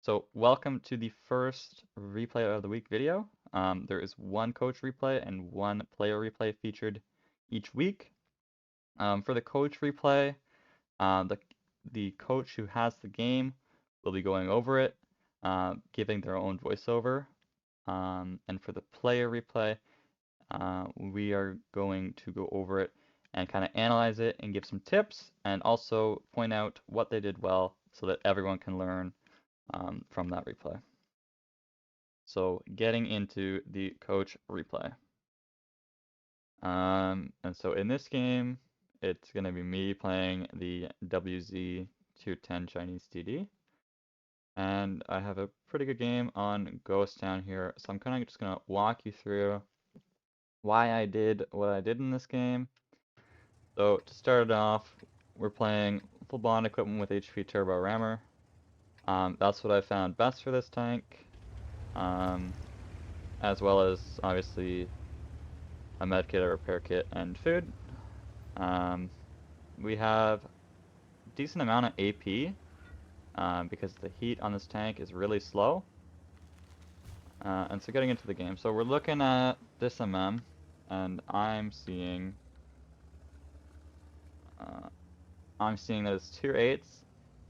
So welcome to the first replay of the week video. There is one coach replay and one player replay featured each week. For the coach replay, the coach who has the game will be going over it, giving their own voiceover. And for the player replay, we are going to go over it and kind of analyze it and give some tips and also point out what they did well so that everyone can learn from that replay. So getting into the coach replay. And so in this game, it's going to be me playing the WZ210 Chinese TD. And I have a pretty good game on Ghost Town here. So I'm kind of just going to walk you through why I did what I did in this game. So to start it off, we're playing full bond equipment with HP Turbo Rammer. That's what I found best for this tank. As well as obviously a medkit, a repair kit, and food. We have a decent amount of AP because the heat on this tank is really slow. And so getting into the game. So we're looking at this MM, and I'm seeing that it's tier 8s,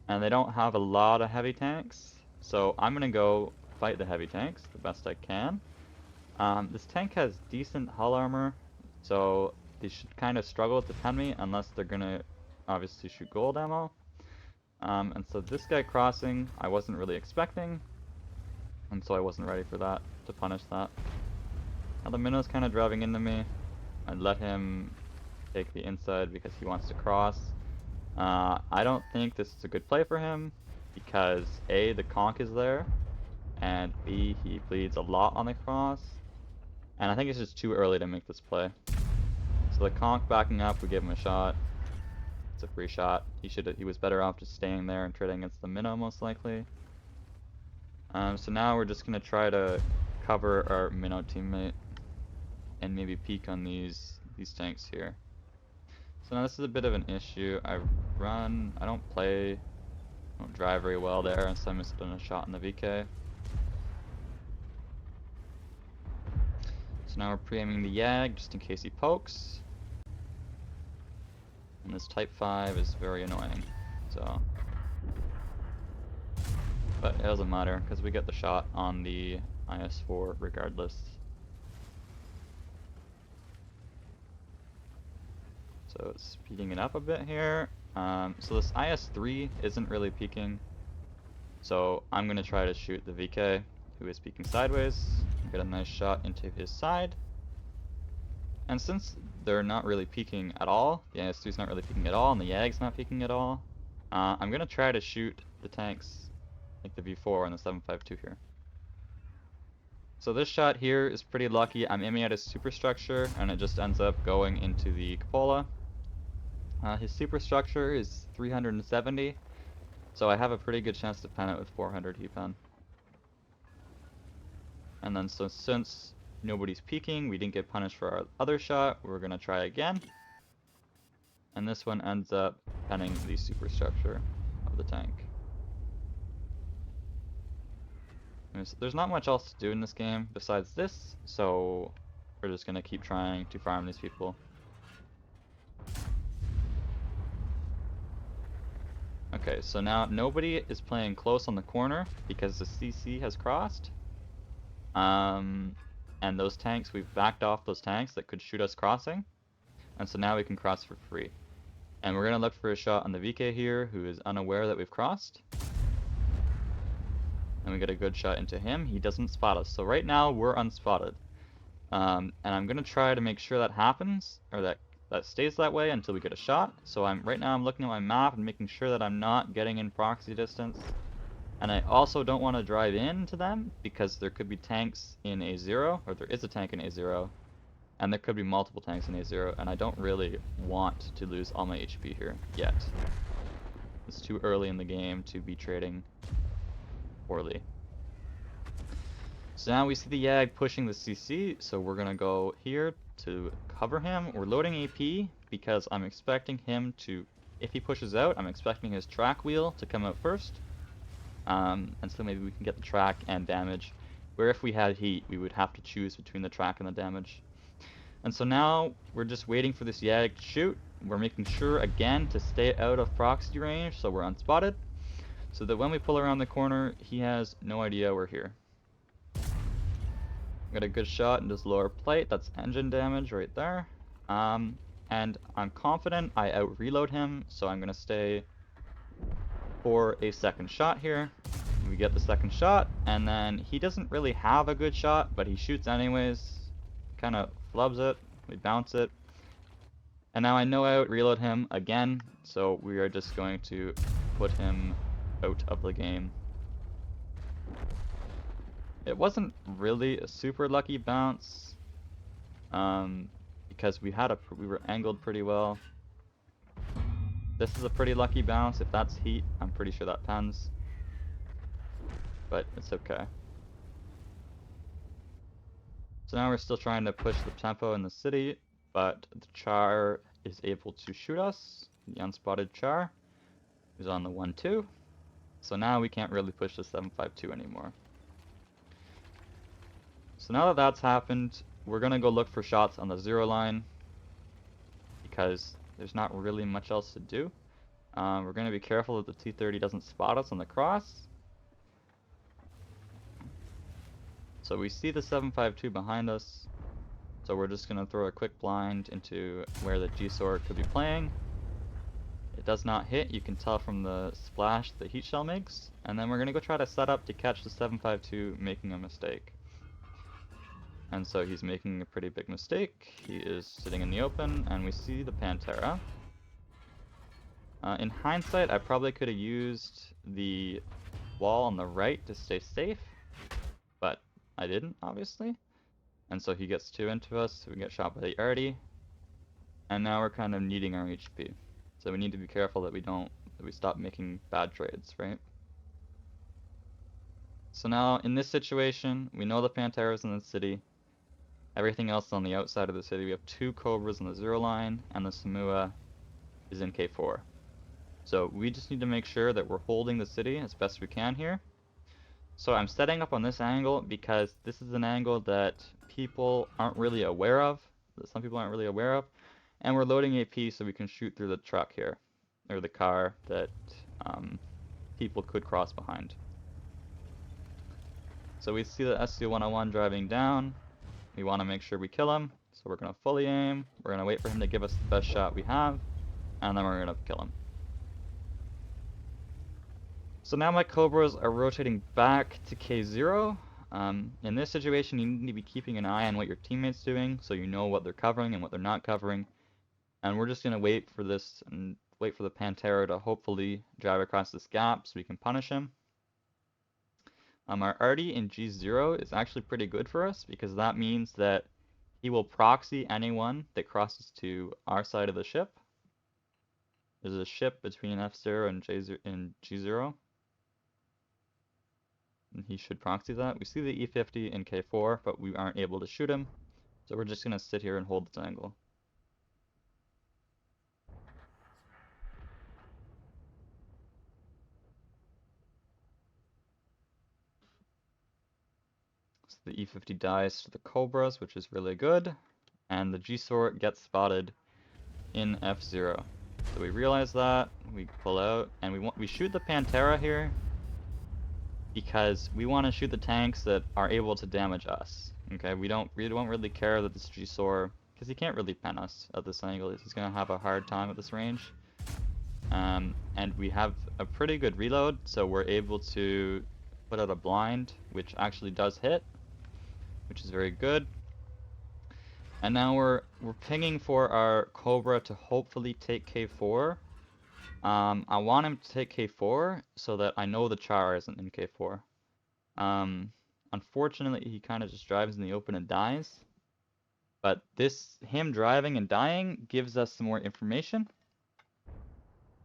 and they don't have a lot of heavy tanks. So I'm gonna go fight the heavy tanks the best I can. This tank has decent hull armor, so they should kind of struggle to pen me unless they're gonna obviously shoot gold ammo. And so this guy crossing, I wasn't really expecting, and so I wasn't ready for that, to punish that. Now the minnow's kind of driving into me. I let him take the inside because he wants to cross. I don't think this is a good play for him because A, the conch is there, and B, he bleeds a lot on the cross. And I think it's just too early to make this play. So the conch backing up, we give him a shot. It's a free shot. He was better off just staying there and trading against the minnow most likely. So now we're just gonna try to cover our minnow teammate and maybe peek on these tanks here. So now this is a bit of an issue. I don't drive very well there, and so I missed a shot in the VK. So now we're pre-aiming the Yag just in case he pokes. And this Type 5 is very annoying, so. But it doesn't matter, because we get the shot on the IS-4 regardless. So it's peeking it up a bit here. So this IS-3 isn't really peeking. So I'm going to try to shoot the VK, who is peeking sideways, get a nice shot into his side. And since they're not really peeking at all, the IS-3 is not really peeking at all, and the Yag's not peeking at all, I'm going to try to shoot the tanks, like the V4 and the 7.52 here. So this shot here is pretty lucky. I'm aiming at his superstructure, and it just ends up going into the cupola. His superstructure is 370, so I have a pretty good chance to pen it with 400 heat pen. And then so since nobody's peeking, we didn't get punished for our other shot, we're going to try again. And this one ends up penning the superstructure of the tank. There's not much else to do in this game besides this, so we're just going to keep trying to farm these people. Okay, so now nobody is playing close on the corner because the CC has crossed. And those tanks, we've backed off those tanks that could shoot us crossing. And so now we can cross for free. And we're going to look for a shot on the VK here, who is unaware that we've crossed. And we get a good shot into him. He doesn't spot us. So right now, we're unspotted. And I'm going to try to make sure that happens, or that stays that way until we get a shot. So right now I'm looking at my map and making sure that I'm not getting in proxy distance. And I also don't want to drive into them because there could be tanks in A0, or there is a tank in A0, and there could be multiple tanks in A0, and I don't really want to lose all my HP here yet. It's too early in the game to be trading poorly. So now we see the Yag pushing the CC, so we're gonna go here to cover him. We're loading AP because I'm expecting him to, if he pushes out, I'm expecting his track wheel to come out first. And so maybe we can get the track and damage. Where if we had heat, we would have to choose between the track and the damage. And so now we're just waiting for this Yagg to shoot. We're making sure again to stay out of proxy range so we're unspotted. So that when we pull around the corner, he has no idea we're here. Got a good shot in this lower plate. That's engine damage right there. And I'm confident I out-reload him, so I'm going to stay for a second shot here. We get the second shot, and then he doesn't really have a good shot, but he shoots anyways. Kind of flubs it. We bounce it. And now I know I out-reload him again, so we are just going to put him out of the game. It wasn't really a super lucky bounce, because we were angled pretty well. This is a pretty lucky bounce. If that's heat, I'm pretty sure that pens. But it's okay. So now we're still trying to push the tempo in the city, but the Char is able to shoot us. The unspotted Char is on the 1-2. So now we can't really push the 7.52 anymore. So now that that's happened, we're going to go look for shots on the 0 line because there's not really much else to do. We're going to be careful that the T-30 doesn't spot us on the cross. So we see the 7.52 behind us. So we're just going to throw a quick blind into where the G-Sword could be playing. It does not hit. You can tell from the splash the heat shell makes. And then we're going to go try to set up to catch the 7.52 making a mistake. And so he's making a pretty big mistake. He is sitting in the open, and we see the Pantera. In hindsight, I probably could have used the wall on the right to stay safe, but I didn't, obviously. And so he gets 2 into us, so we get shot by the Artie. And now we're kind of needing our HP. So we need to be careful that we stop making bad trades, right? So now, in this situation, we know the Pantera's in the city. Everything else is on the outside of the city. We have 2 Cobras on the 0 line, and the Samua is in K4. So we just need to make sure that we're holding the city as best we can here. So I'm setting up on this angle because this is an angle that people aren't really aware of, that some people aren't really aware of, and we're loading AP so we can shoot through the truck here, or the car that people could cross behind. So we see the SC-101 driving down. We want to make sure we kill him, so we're going to fully aim. We're going to wait for him to give us the best shot we have, and then we're going to kill him. So now my Cobras are rotating back to K0. In this situation, you need to be keeping an eye on what your teammate's doing, so you know what they're covering and what they're not covering. And we're just going to wait for this, and wait for the Pantera to hopefully drive across this gap so we can punish him. Our Artie in G0 is actually pretty good for us because that means that he will proxy anyone that crosses to our side of the ship. There's a ship between F0 and G0. And he should proxy that. We see the E50 in K4, but we aren't able to shoot him. So we're just going to sit here and hold this angle. So the E50 dies to the Cobras, which is really good. And the G-Sword gets spotted in F0. So we realize that, we pull out, and we shoot the Pantera here because we want to shoot the tanks that are able to damage us. Okay, we don't really care that this G-Sword, because he can't really pen us at this angle. He's going to have a hard time at this range. And we have a pretty good reload, so we're able to put out a blind, which actually does hit, which is very good. And now we're pinging for our Cobra to hopefully take K4. I want him to take K4 so that I know the Char isn't in K4. Unfortunately, he kind of just drives in the open and dies. But him driving and dying gives us some more information,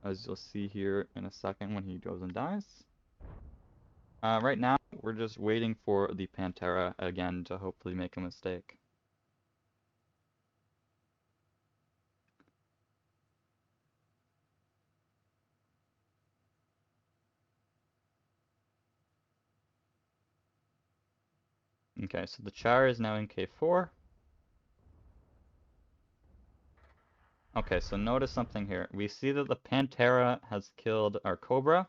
as you'll see here in a second when he goes and dies. Right now, we're just waiting for the Pantera again to hopefully make a mistake. Okay, so the Char is now in K4. Okay, so notice something here. We see that the Pantera has killed our Cobra.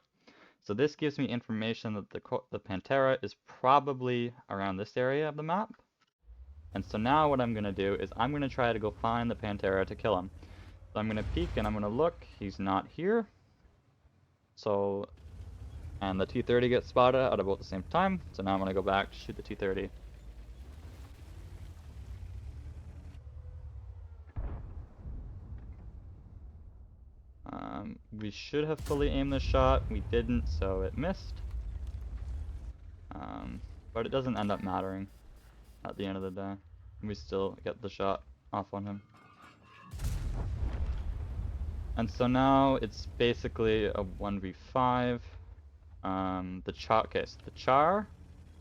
So this gives me information that the Pantera is probably around this area of the map. And so now what I'm going to do is I'm going to try to go find the Pantera to kill him. So I'm going to peek and I'm going to look. He's not here. So, and the T-30 gets spotted at about the same time. So now I'm going to go back, shoot the T-30. We should have fully aimed the shot. We didn't, so it missed. But it doesn't end up mattering at the end of the day. We still get the shot off on him. And so now it's basically a 1v5. The Char,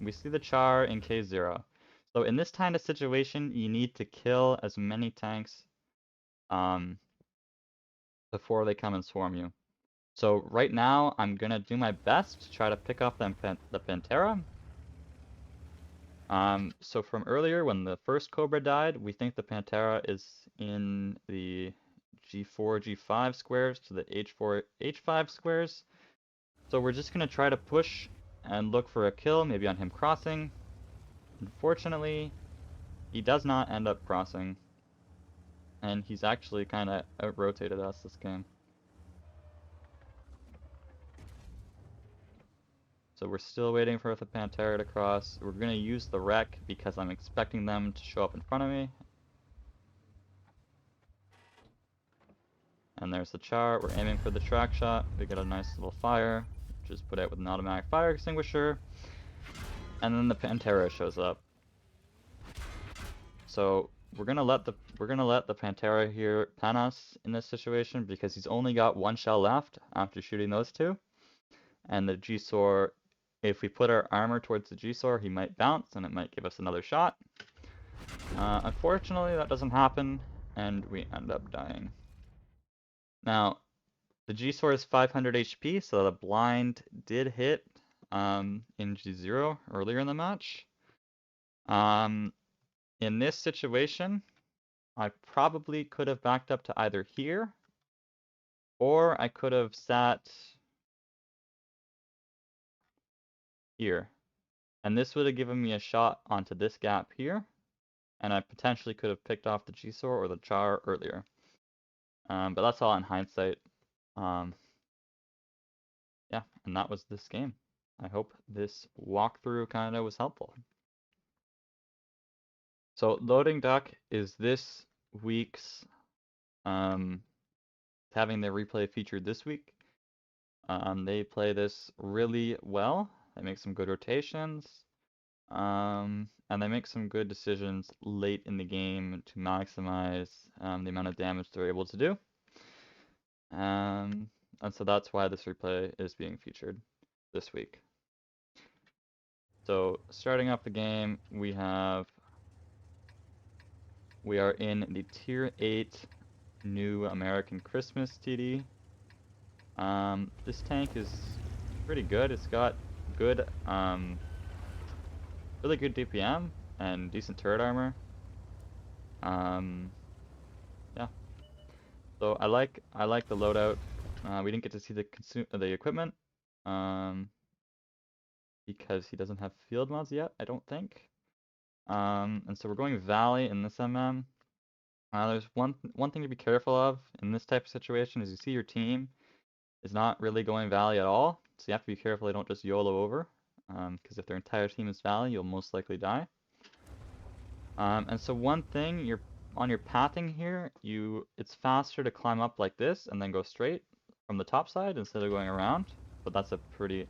we see the Char in K0. So in this kind of situation, you need to kill as many tanks before they come and swarm you. So right now, I'm gonna do my best to try to pick off the Pantera. So from earlier, when the first Cobra died, we think the Pantera is in the G4, G5 squares to the H4, H5 squares. So we're just gonna try to push and look for a kill, maybe on him crossing. Unfortunately, he does not end up crossing. And he's actually kind of out-rotated us this game. So we're still waiting for the Pantera to cross. We're going to use the wreck because I'm expecting them to show up in front of me. And there's the Char. We're aiming for the track shot. We get a nice little fire. Just put out with an automatic fire extinguisher. And then the Pantera shows up. So we're gonna let the Pantera here pen us in this situation because he's only got one shell left after shooting those two. And the G-Sor, if we put our armor towards the G-Sor, he might bounce and it might give us another shot. Unfortunately, that doesn't happen, and we end up dying. Now, the G-Sor is 500 HP, so the blind did hit in G0 earlier in the match. In this situation, I probably could have backed up to either here, or I could have sat here. And this would have given me a shot onto this gap here, and I potentially could have picked off the G-Sor or the Char earlier. But that's all in hindsight. Yeah, and that was this game. I hope this walkthrough kind of was helpful. So Loading Duck is this week's having the replay featured this week. They play this really well. They make some good rotations. And they make some good decisions late in the game to maximize the amount of damage they're able to do. And so that's why this replay is being featured this week. So starting off the game, we are in the Tier 8 New American Christmas TD. This tank is pretty good. It's got good, really good DPM and decent turret armor. Yeah. So I like the loadout. We didn't get to see the equipment, because he doesn't have field mods yet, I don't think. And so we're going Valley in this MM. There's one thing to be careful of in this type of situation is you see your team is not really going Valley at all, so you have to be careful they don't just YOLO over, because if their entire team is Valley, you'll most likely die. And so one thing, on your pathing here, it's faster to climb up like this and then go straight from the top side instead of going around, but that's a pretty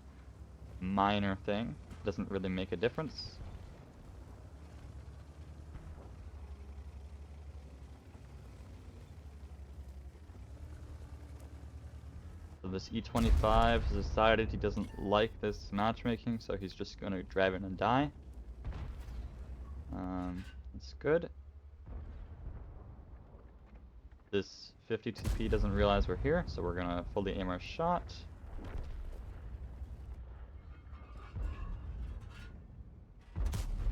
minor thing. It doesn't really make a difference. So this E25 has decided he doesn't like this matchmaking, so he's just going to drive in and die. That's good. This 52P doesn't realize we're here, so we're going to fully aim our shot.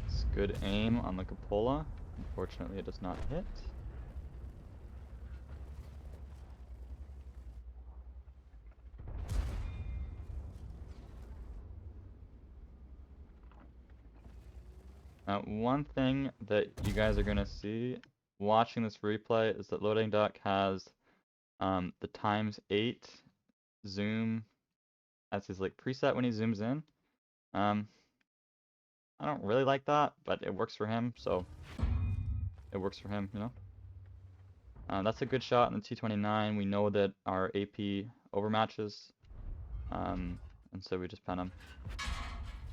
It's good aim on the cupola. Unfortunately, it does not hit. Now, one thing that you guys are going to see watching this replay is that Loading Duck has the ×8 zoom as his like preset when he zooms in. I don't really like that, but it works for him, so it works for him, you know? That's a good shot in the T-29. We know that our AP overmatches, and so we just pen him.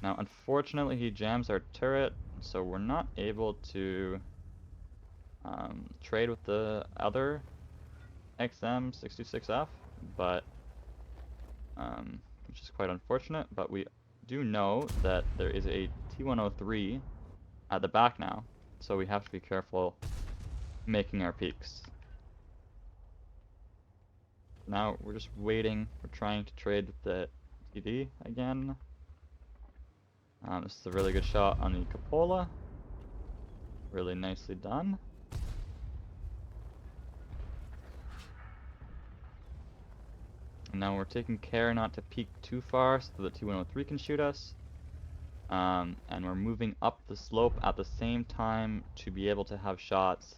Now, unfortunately, he jams our turret, so we're not able to trade with the other XM66F, but which is quite unfortunate. But we do know that there is a T-103 at the back now, so we have to be careful making our peaks. Now we're just waiting. We're trying to trade with the TD again. This is a really good shot on the cupola. Really nicely done. And now we're taking care not to peek too far so the T-103 can shoot us. And we're moving up the slope at the same time to be able to have shots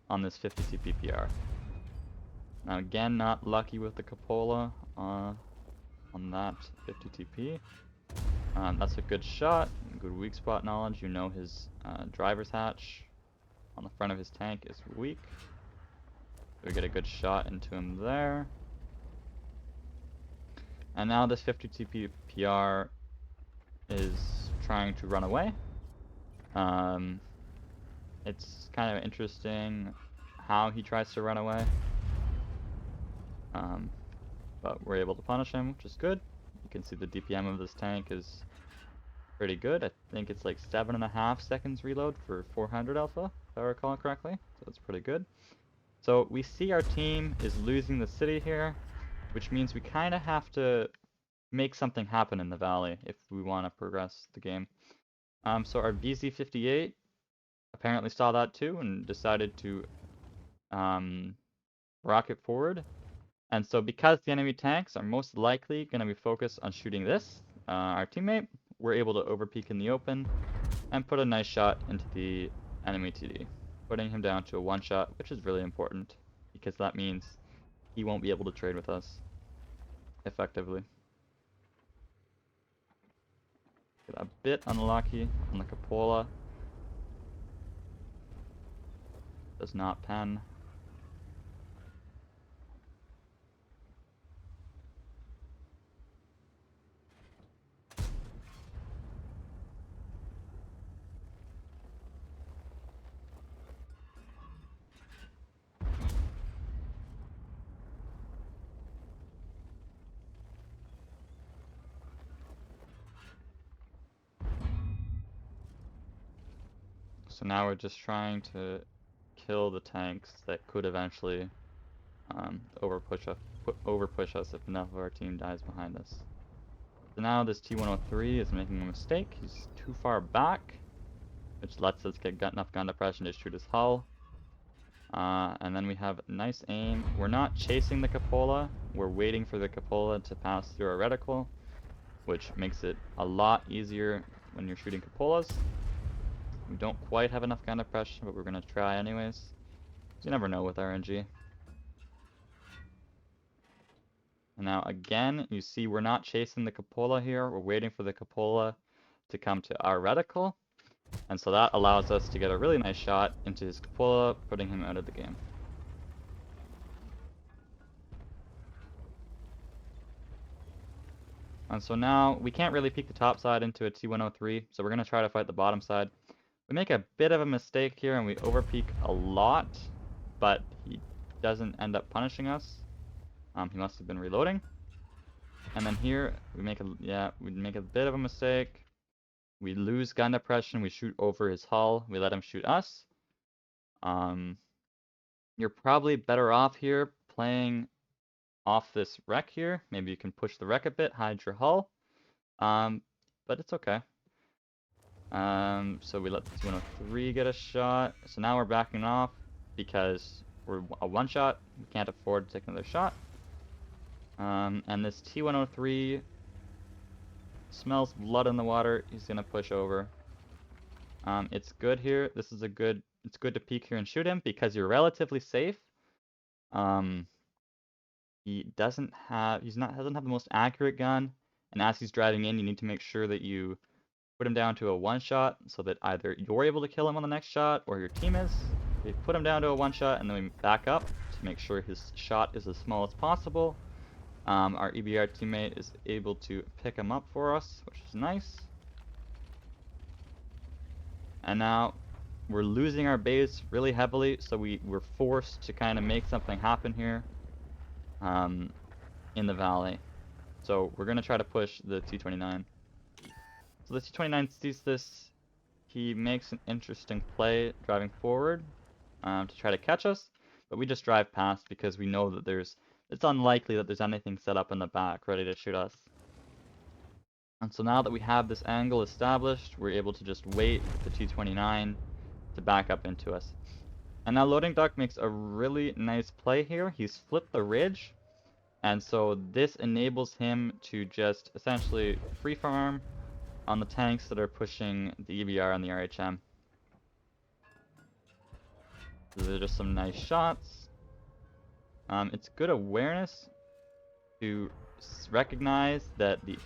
on this 50 CPPR. Now again, not lucky with the cupola on that 50 TP. That's a good shot, good weak spot knowledge. You know his driver's hatch on the front of his tank is weak. We get a good shot into him there. And now this 50 TP PR is trying to run away. It's kind of interesting how he tries to run away. But we're able to punish him, which is good. You can see the DPM of this tank is pretty good. I think it's like 7.5 seconds reload for 400 alpha, if I recall correctly. So that's pretty good. So we see our team is losing the city here, which means we kind of have to make something happen in the valley if we want to progress the game. So our VZ58 apparently saw that too and decided to rocket forward. And so because the enemy tanks are most likely going to be focused on shooting this, our teammate, we're able to overpeak in the open and put a nice shot into the enemy TD, putting him down to a one shot, which is really important because that means he won't be able to trade with us effectively. Get a bit unlucky on the cupola. Does not pen. So now we're just trying to kill the tanks that could eventually overpush us if enough of our team dies behind us. So now this T-103 is making a mistake. He's too far back, which lets us get enough gun depression to shoot his hull. And then we have nice aim. We're not chasing the cupola. We're waiting for the cupola to pass through our reticle, which makes it a lot easier when you're shooting cupolas. We don't quite have enough gun depression, but we're going to try anyways. You never know with RNG. And now again, you see we're not chasing the cupola here. We're waiting for the cupola to come to our reticle. And so that allows us to get a really nice shot into his cupola, putting him out of the game. And so now we can't really peek the top side into a T-103, so we're going to try to fight the bottom side. We make a bit of a mistake here and we overpeak a lot, but he doesn't end up punishing us. He must have been reloading. And then here we make a bit of a mistake. We lose gun depression, we shoot over his hull, we let him shoot us. You're probably better off here playing off this wreck here. Maybe you can push the wreck a bit, hide your hull. But it's okay. So we let the T-103 get a shot. So now we're backing off because we're a one-shot. We can't afford to take another shot. And this T-103 smells blood in the water. He's gonna push over. It's good here. It's good to peek here and shoot him because you're relatively safe. He doesn't have the most accurate gun, and as he's driving in, you need to make sure that you put him down to a one shot so that either you're able to kill him on the next shot or your team is. We put him down to a one shot and then we back up to make sure his shot is as small as possible. Our EBR teammate is able to pick him up for us, which is nice. And now we're losing our base really heavily, so we're forced to kind of make something happen here in the valley. So we're going to try to push the T-29. So the T-29 sees this. He makes an interesting play driving forward to try to catch us, but we just drive past because we know that it's unlikely that there's anything set up in the back ready to shoot us. And so now that we have this angle established, we're able to just wait for the T-29 to back up into us. And now Loading Duck makes a really nice play here. He's flipped the ridge, and so this enables him to just essentially free farm on the tanks that are pushing the EBR and the RHM. These are just some nice shots. It's good awareness to recognize that the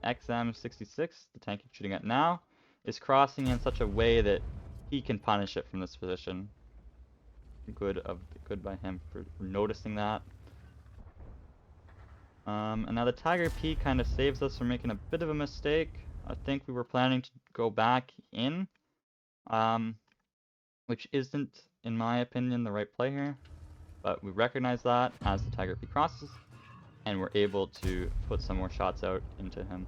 XM66, the tank he's shooting at now, is crossing in such a way that he can punish it from this position. Good by him for noticing that. And now the Tiger P kind of saves us from making a bit of a mistake. I think we were planning to go back in, which isn't, in my opinion, the right play here. But we recognize that as the Tiger P crosses, and we're able to put some more shots out into him.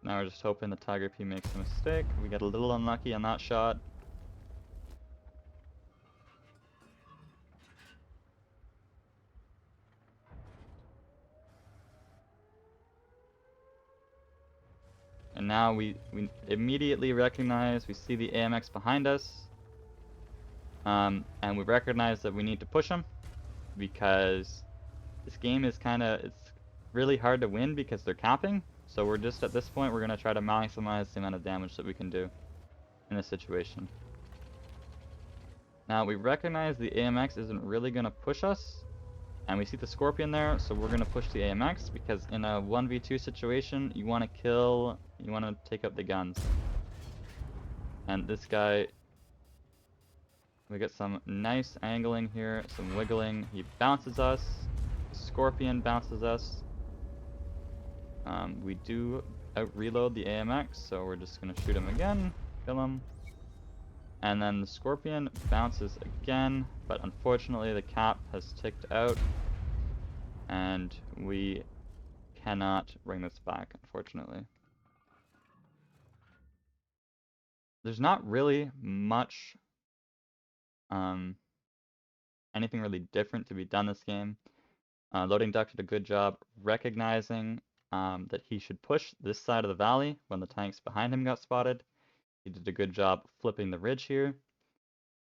Now we're just hoping the Tiger P makes a mistake. We get a little unlucky on that shot. And now we immediately recognize, we see the AMX behind us. And we recognize that we need to push them because this game is it's really hard to win because they're capping. So we're just, at this point, we're going to try to maximize the amount of damage that we can do in this situation. Now we recognize the AMX isn't really going to push us, and we see the Scorpion there, so we're going to push the AMX because in a 1v2 situation, you want to take out the guns. And this guy, we get some nice angling here, some wiggling. He bounces us, Scorpion bounces us. We do out-reload the AMX, so we're just going to shoot him again, kill him. And then the Scorpion bounces again, but unfortunately the cap has ticked out, and we cannot bring this back, unfortunately. There's not really much, anything really different to be done this game. Loading Duck did a good job recognizing that he should push this side of the valley when the tanks behind him got spotted. He did a good job flipping the ridge here.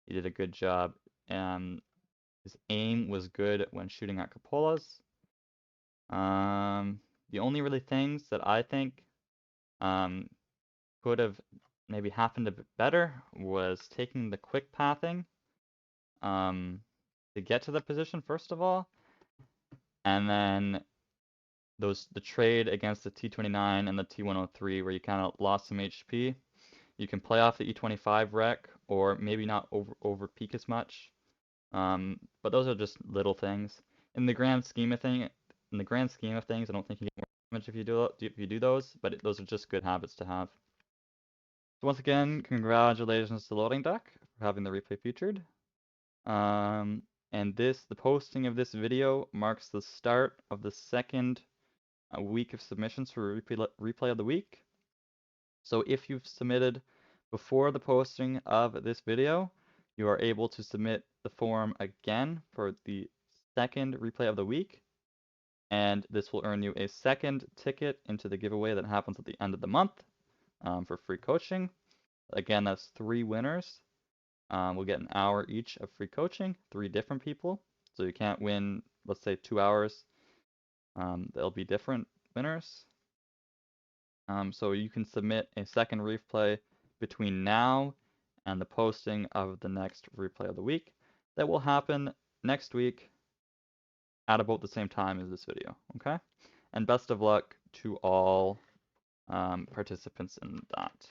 He did a good job. His aim was good when shooting at cupolas. The only really things that I think could have maybe happened a bit better was taking the quick pathing to get to the position first of all, and then the trade against the T-29 and the T-103 where you kind of lost some HP. You can play off the E-25 wreck or maybe not over peak as much. But those are just little things. In the grand scheme of things, I don't think you get more damage if you do those, but those are just good habits to have. So once again, congratulations to Loading Duck for having the replay featured. And the posting of this video marks the start of the second week of submissions for replay of the week. So if you've submitted before the posting of this video, you are able to submit the form again for the second replay of the week, and this will earn you a second ticket into the giveaway that happens at the end of the month for free coaching. Again, that's 3 winners. We'll get an hour each of free coaching, 3 different people. So you can't win, let's say, 2 hours. There'll be different winners. So you can submit a second replay between now and the posting of the next replay of the week. That will happen next week at about the same time as this video, okay? And best of luck to all participants in that.